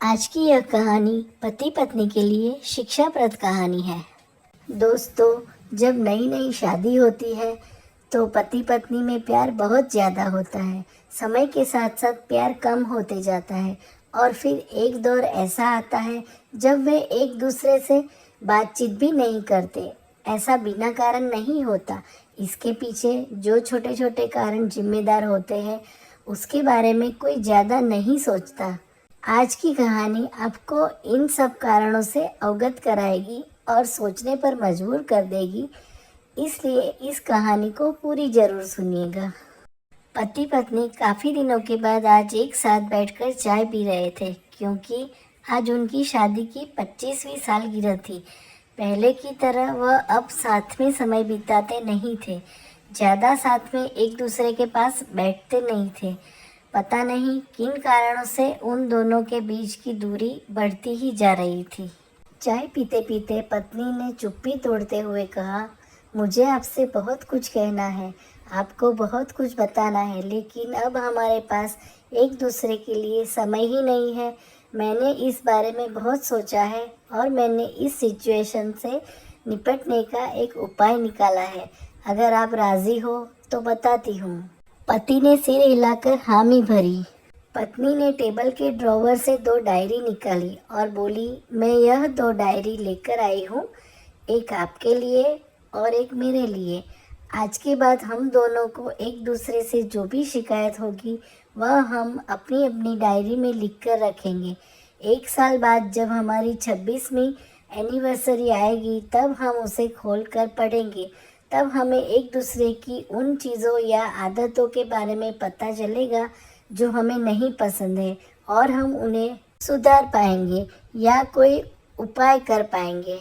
आज की यह कहानी पति पत्नी के लिए शिक्षाप्रद कहानी है। दोस्तों, जब नई नई शादी होती है तो पति पत्नी में प्यार बहुत ज़्यादा होता है। समय के साथ साथ प्यार कम होते जाता है और फिर एक दौर ऐसा आता है जब वे एक दूसरे से बातचीत भी नहीं करते। ऐसा बिना कारण नहीं होता। इसके पीछे जो छोटे छोटे कारण जिम्मेदार होते हैं उसके बारे में कोई ज़्यादा नहीं सोचता। आज की कहानी आपको इन सब कारणों से अवगत कराएगी और सोचने पर मजबूर कर देगी, इसलिए इस कहानी को पूरी जरूर सुनिएगा। पति पत्नी काफ़ी दिनों के बाद आज एक साथ बैठकर चाय पी रहे थे, क्योंकि आज उनकी शादी की 25वीं सालगिरह थी। पहले की तरह वह अब साथ में समय बिताते नहीं थे, ज़्यादा साथ में एक दूसरे के पास बैठते नहीं थे। पता नहीं किन कारणों से उन दोनों के बीच की दूरी बढ़ती ही जा रही थी। चाय पीते पीते पत्नी ने चुप्पी तोड़ते हुए कहा, मुझे आपसे बहुत कुछ कहना है, आपको बहुत कुछ बताना है, लेकिन अब हमारे पास एक दूसरे के लिए समय ही नहीं है। मैंने इस बारे में बहुत सोचा है और मैंने इस सिचुएशन से निपटने का एक उपाय निकाला है। अगर आप राजी हो तो बताती हूँ। पति ने सिर हिलाकर हामी भरी। पत्नी ने टेबल के ड्रॉवर से 2 डायरी निकाली और बोली, मैं यह 2 डायरी लेकर आई हूँ, एक आपके लिए और एक मेरे लिए। आज के बाद हम दोनों को एक दूसरे से जो भी शिकायत होगी वह हम अपनी अपनी डायरी में लिख कर रखेंगे। 1 साल बाद जब हमारी 26वीं एनिवर्सरी आएगी तब हम उसे खोल कर पढ़ेंगे। तब हमें एक दूसरे की उन चीज़ों या आदतों के बारे में पता चलेगा जो हमें नहीं पसंद है और हम उन्हें सुधार पाएंगे या कोई उपाय कर पाएंगे।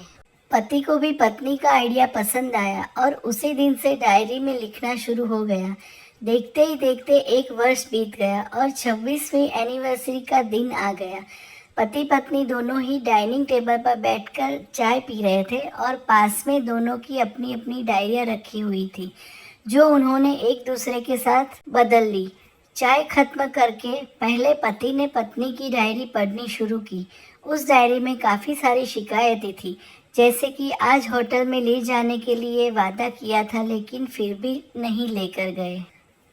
पति को भी पत्नी का आइडिया पसंद आया और उसी दिन से डायरी में लिखना शुरू हो गया। देखते ही देखते 1 वर्ष बीत गया और 26वीं एनिवर्सरी का दिन आ गया। पति पत्नी दोनों ही डाइनिंग टेबल पर बैठकर चाय पी रहे थे और पास में दोनों की अपनी अपनी डायरियाँ रखी हुई थी, जो उन्होंने एक दूसरे के साथ बदल ली। चाय खत्म करके पहले पति ने पत्नी की डायरी पढ़नी शुरू की। उस डायरी में काफ़ी सारी शिकायतें थी, जैसे कि आज होटल में ले जाने के लिए वादा किया था लेकिन फिर भी नहीं लेकर गए।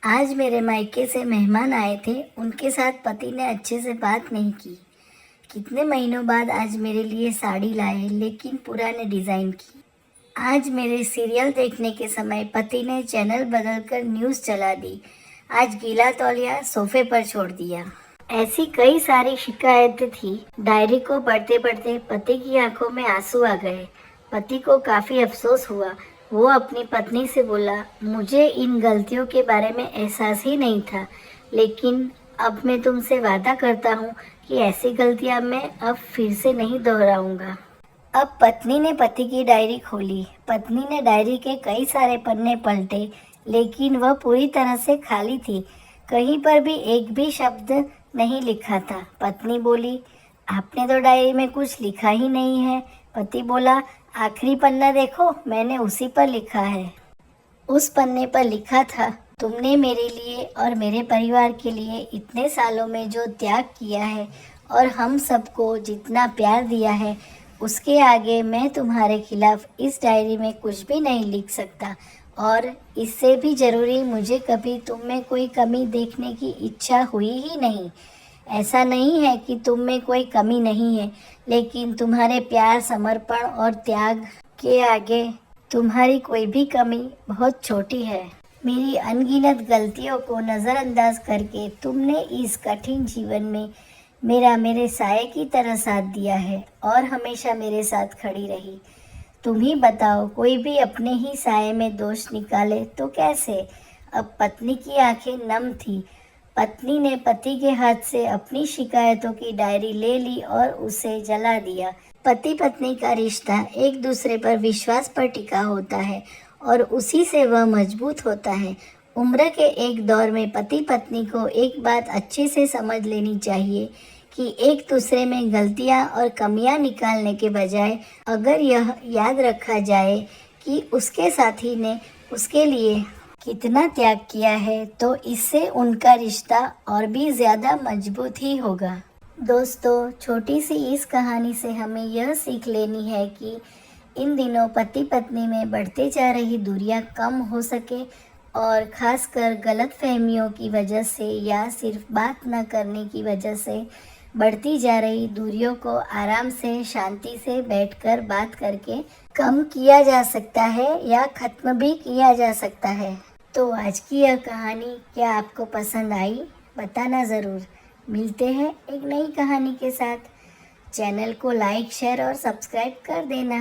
आज मेरे मायके से मेहमान आए थे, उनके साथ पति ने अच्छे से बात नहीं की। कितने महीनों बाद आज मेरे लिए साड़ी लाए लेकिन पुराने डिज़ाइन की। आज मेरे सीरियल देखने के समय पति ने चैनल बदलकर न्यूज़ चला दी। आज गीला तौलिया सोफे पर छोड़ दिया। ऐसी कई सारी शिकायतें थी। डायरी को पढ़ते पढ़ते पति की आंखों में आंसू आ गए। पति को काफ़ी अफसोस हुआ। वो अपनी पत्नी से बोला, मुझे इन गलतियों के बारे में एहसास ही नहीं था, लेकिन अब मैं तुमसे वादा करता हूँ कि ऐसी गलतियाँ मैं अब फिर से नहीं दोहराऊंगा। अब पत्नी ने पति की डायरी खोली। पत्नी ने डायरी के कई सारे पन्ने पलटे, लेकिन वह पूरी तरह से खाली थी। कहीं पर भी एक भी शब्द नहीं लिखा था। पत्नी बोली, आपने तो डायरी में कुछ लिखा ही नहीं है। पति बोला, आखिरी पन्ना देखो, मैंने उसी पर लिखा है। उस पन्ने पर लिखा था, तुमने मेरे लिए और मेरे परिवार के लिए इतने सालों में जो त्याग किया है और हम सबको जितना प्यार दिया है, उसके आगे मैं तुम्हारे खिलाफ इस डायरी में कुछ भी नहीं लिख सकता। और इससे भी ज़रूरी, मुझे कभी तुम में कोई कमी देखने की इच्छा हुई ही नहीं। ऐसा नहीं है कि तुम में कोई कमी नहीं है, लेकिन तुम्हारे प्यार, समर्पण और त्याग के आगे तुम्हारी कोई भी कमी बहुत छोटी है। मेरी अनगिनत गलतियों को नज़रअंदाज करके तुमने इस कठिन जीवन में मेरे साये की तरह साथ दिया है और हमेशा मेरे साथ खड़ी रही। तुम ही बताओ, कोई भी अपने ही साये में दोष निकाले तो कैसे? अब पत्नी की आंखें नम थी। पत्नी ने पति के हाथ से अपनी शिकायतों की डायरी ले ली और उसे जला दिया। पति पत्नी का रिश्ता एक दूसरे पर विश्वास पर टिका होता है और उसी से वह मजबूत होता है। उम्र के एक दौर में पति पत्नी को एक बात अच्छे से समझ लेनी चाहिए कि एक दूसरे में गलतियां और कमियां निकालने के बजाय अगर यह याद रखा जाए कि उसके साथी ने उसके लिए कितना त्याग किया है, तो इससे उनका रिश्ता और भी ज़्यादा मजबूत ही होगा। दोस्तों, छोटी सी इस कहानी से हमें यह सीख लेनी है कि इन दिनों पति पत्नी में बढ़ते जा रही दूरियां कम हो सके और ख़ासकर गलतफहमियों की वजह से या सिर्फ बात न करने की वजह से बढ़ती जा रही दूरियों को आराम से शांति से बैठकर बात करके कम किया जा सकता है या ख़त्म भी किया जा सकता है। तो आज की यह कहानी क्या आपको पसंद आई? बताना ज़रूर। मिलते हैं एक नई कहानी के साथ। चैनल को लाइक, शेयर और सब्सक्राइब कर देना।